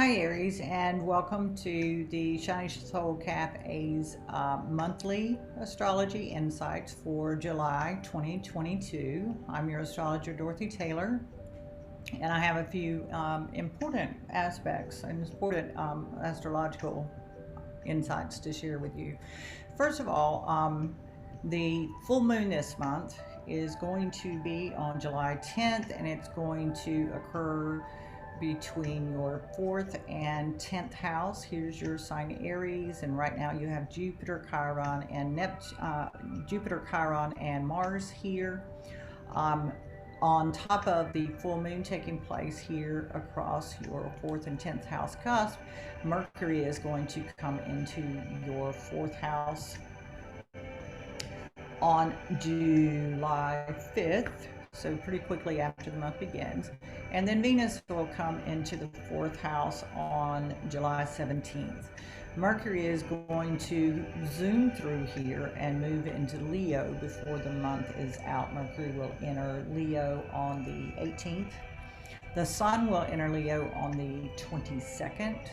Hi Aries, and welcome to the Shiny Soul Cafe's monthly astrology insights for July 2022. I'm your astrologer Dorothy Taylor, and I have a few important aspects and important astrological insights to share with you. First of all, the full moon this month is going to be on July 10th, and it's going to occur between your 4th and 10th house. Here's your sign Aries, and right now you have Jupiter, Chiron, and Jupiter, Chiron, and Mars here. On top of the full moon taking place here across your 4th and 10th house cusp, Mercury is going to come into your 4th house on July 5th, so pretty quickly after the month begins. And then Venus will come into the 4th house on July 17th. Mercury is going to zoom through here and move into Leo before the month is out. Mercury will enter Leo on the 18th. The Sun will enter Leo on the 22nd.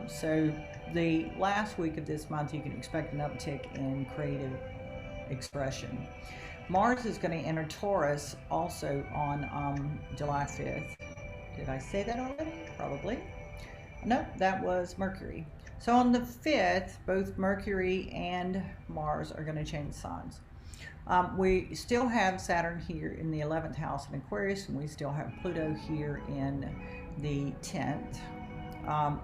So the last week of this month, you can expect an uptick in creative expression. Mars is going to enter Taurus also on July 5th. Did I say that already? Probably. No, that was Mercury. So on the 5th, both Mercury and Mars are going to change signs. We still have Saturn here in the 11th house in Aquarius, and we still have Pluto here in the 10th.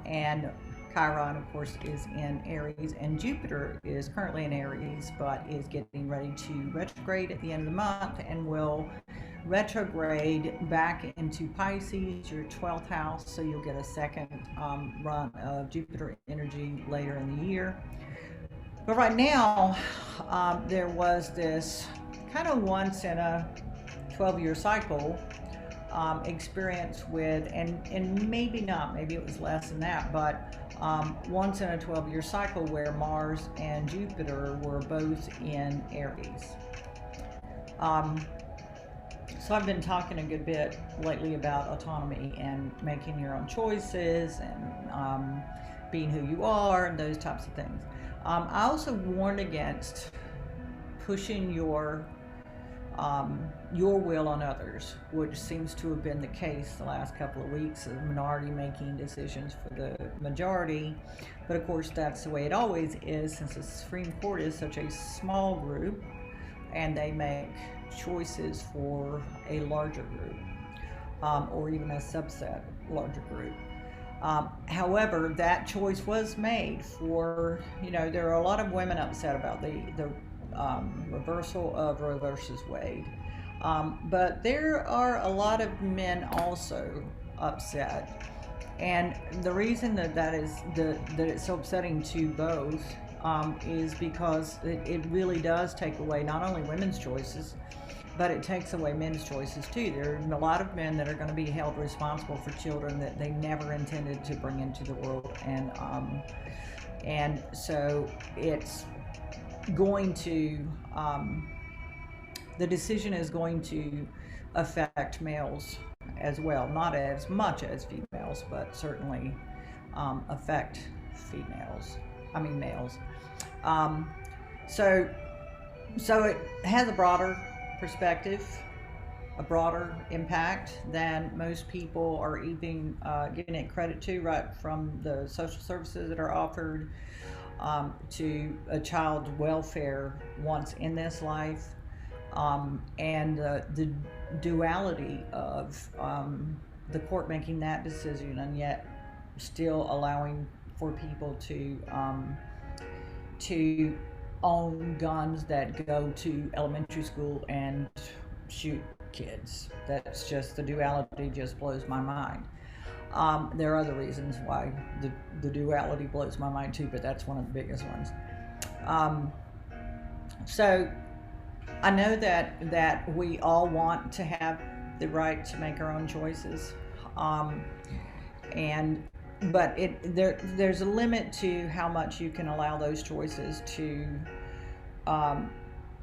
And Chiron, of course, is in Aries, and Jupiter is currently in Aries, but is getting ready to retrograde at the end of the month and will retrograde back into Pisces, your 12th house, so you'll get a second run of Jupiter energy later in the year. But right now, there was this kind of once in a 12-year cycle experience with, and maybe not, maybe it was less than that, but once in a 12-year cycle where Mars and Jupiter were both in Aries. So I've been talking a good bit lately about autonomy and making your own choices and being who you are and those types of things. I also warned against pushing your will on others, which seems to have been the case the last couple of weeks, of minority making decisions for the majority. But of course, that's the way it always is, since the Supreme Court is such a small group and they make choices for a larger group, or even a subset larger group. However, that choice was made for, there are a lot of women upset about the reversal of Roe versus Wade. But there are a lot of men also upset. And the reason that it's so upsetting to both is because it really does take away not only women's choices, but it takes away men's choices too. There are a lot of men that are going to be held responsible for children that they never intended to bring into the world, and so it's going to the decision is going to affect males as well, not as much as females, but certainly affect males. So it has a broader perspective, a broader impact than most people are even giving it credit to, right from the social services that are offered to a child's welfare once in this life, and the duality of the court making that decision and yet still allowing for people to own guns that go to elementary school and shoot kids. That's just, the duality just blows my mind. There are other reasons why the duality blows my mind too, but that's one of the biggest ones. So I know that we all want to have the right to make our own choices, but there's a limit to how much you can allow those choices to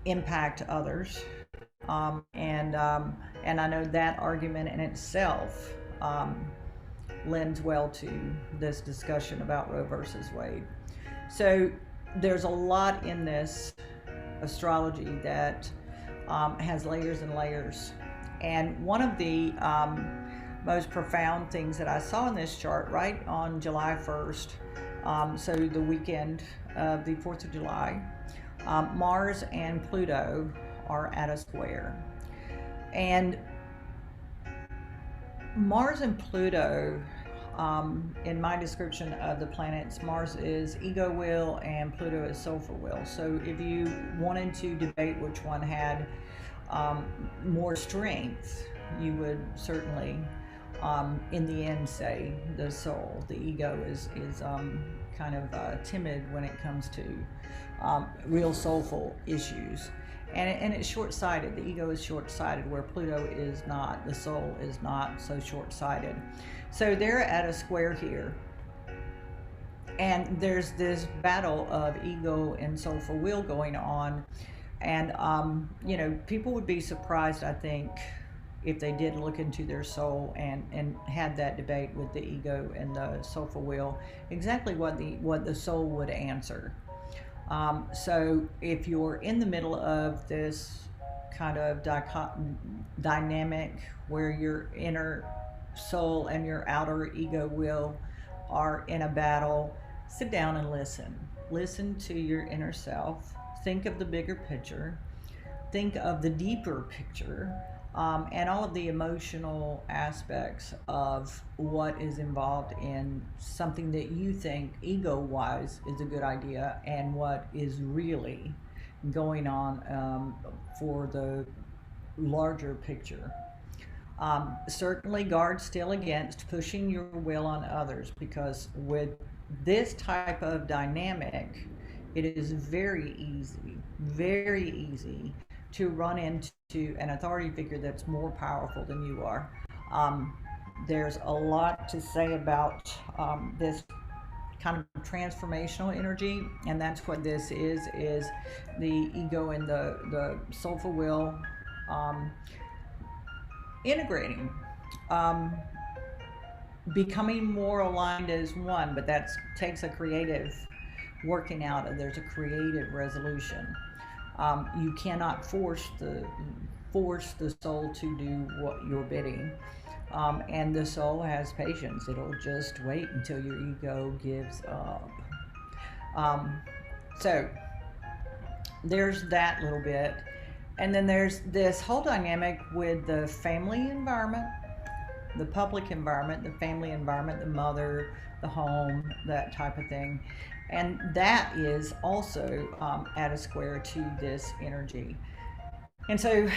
impact others, and I know that argument in itself lends well to this discussion about Roe versus Wade. So there's a lot in this astrology that has layers and layers. And one of the most profound things that I saw in this chart right on July 1st, so the weekend of the 4th of July, Mars and Pluto are at a square. And Mars and Pluto, in my description of the planets, Mars is ego will and Pluto is soulful will. So if you wanted to debate which one had more strength, you would certainly, in the end, say the soul. The ego is kind of timid when it comes to real soulful issues. And it's short-sighted. The ego is short-sighted, where Pluto is not. The soul is not so short-sighted. So they're at a square here. And there's this battle of ego and soulful will going on. And, you know, people would be surprised, I think, if they did look into their soul and had that debate with the ego and the soulful will, exactly what the soul would answer. So if you're in the middle of this kind of dynamic where your inner soul and your outer ego will are in a battle, sit down and listen. Listen to your inner self. Think of the bigger picture. Think of the deeper picture. And all of the emotional aspects of what is involved in something that you think ego-wise is a good idea and what is really going on for the larger picture. Certainly guard still against pushing your will on others, because with this type of dynamic, it is very easy to run into an authority figure that's more powerful than you are. There's a lot to say about this kind of transformational energy, and that's what this is the ego and the soulful will integrating, becoming more aligned as one, but that takes a creative working out. There's a creative resolution. You cannot force the soul to do what you're bidding, and the soul has patience. It'll just wait until your ego gives up. So there's that little bit, and then there's this whole dynamic with the family environment, the public environment, the family environment, the mother, the home, that type of thing. And that is also at a square to this energy. And so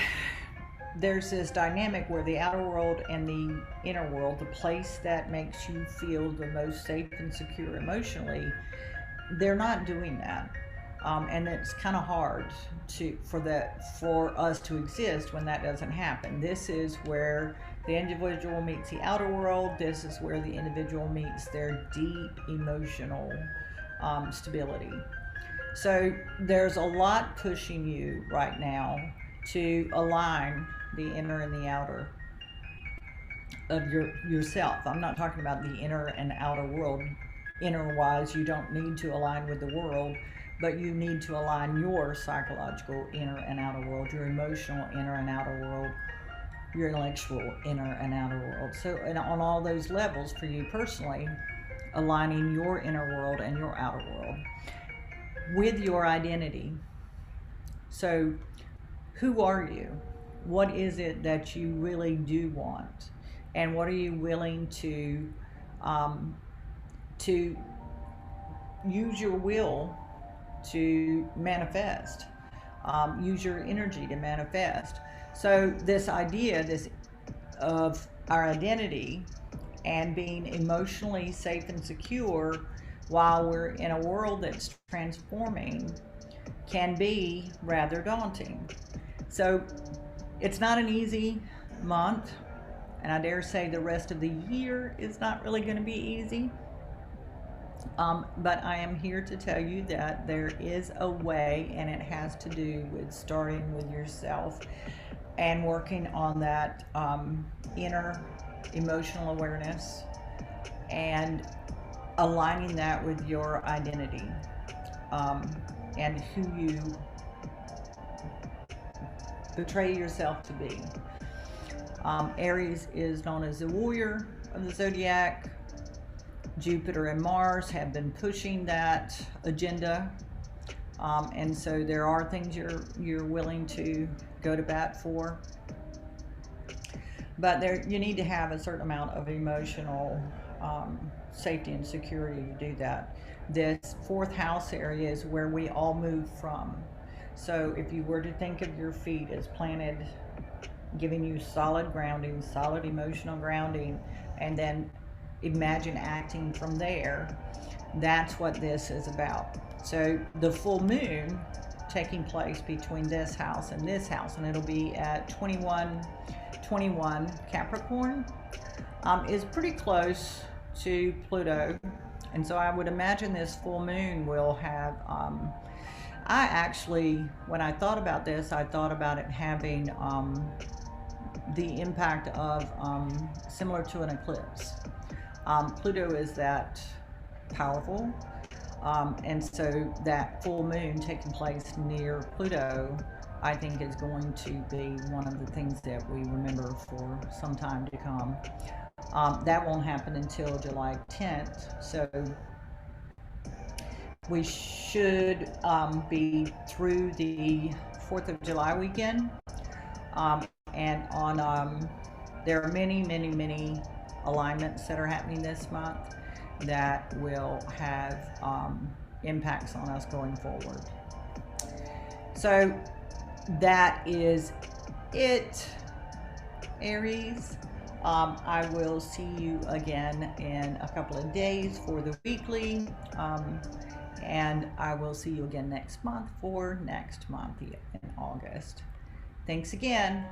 there's this dynamic where the outer world and the inner world, the place that makes you feel the most safe and secure emotionally, they're not doing that. And it's kind of hard for us to exist when that doesn't happen. This is where the individual meets the outer world. This is where the individual meets their deep emotional stability. So there's a lot pushing you right now to align the inner and the outer of yourself. I'm not talking about the inner and outer world. Inner wise, you don't need to align with the world, but you need to align your psychological inner and outer world, your emotional inner and outer world, your intellectual inner and outer world. So, and on all those levels for you personally, aligning your inner world and your outer world with your identity. So who are you? What is it that you really do want? And what are you willing to use your will to manifest? Use your energy to manifest. So this idea, of our identity and being emotionally safe and secure while we're in a world that's transforming can be rather daunting. So it's not an easy month, and I dare say the rest of the year is not really going to be easy. But I am here to tell you that there is a way, and it has to do with starting with yourself and working on that inner emotional awareness, and aligning that with your identity, and who you portray yourself to be. Aries is known as the warrior of the zodiac. Jupiter and Mars have been pushing that agenda, and so there are things you're willing to go to bat for. But there, you need to have a certain amount of emotional safety and security to do that. This fourth house area is where we all move from. So if you were to think of your feet as planted, giving you solid grounding, solid emotional grounding, and then imagine acting from there, that's what this is about. So the full moon taking place between this house, and it'll be at 21 Capricorn, is pretty close to Pluto. And so I would imagine this full moon will have, I actually, when I thought about this, I thought about it having the impact of similar to an eclipse. Pluto is that powerful, and so that full moon taking place near Pluto, I think, is going to be one of the things that we remember for some time to come. That won't happen until July 10th, so we should be through the 4th of July weekend. And on, there are many alignments that are happening this month that will have impacts on us going forward. So that is it, Aries. I will see you again in a couple of days for the weekly, and I will see you again next month for next month in August. Thanks again.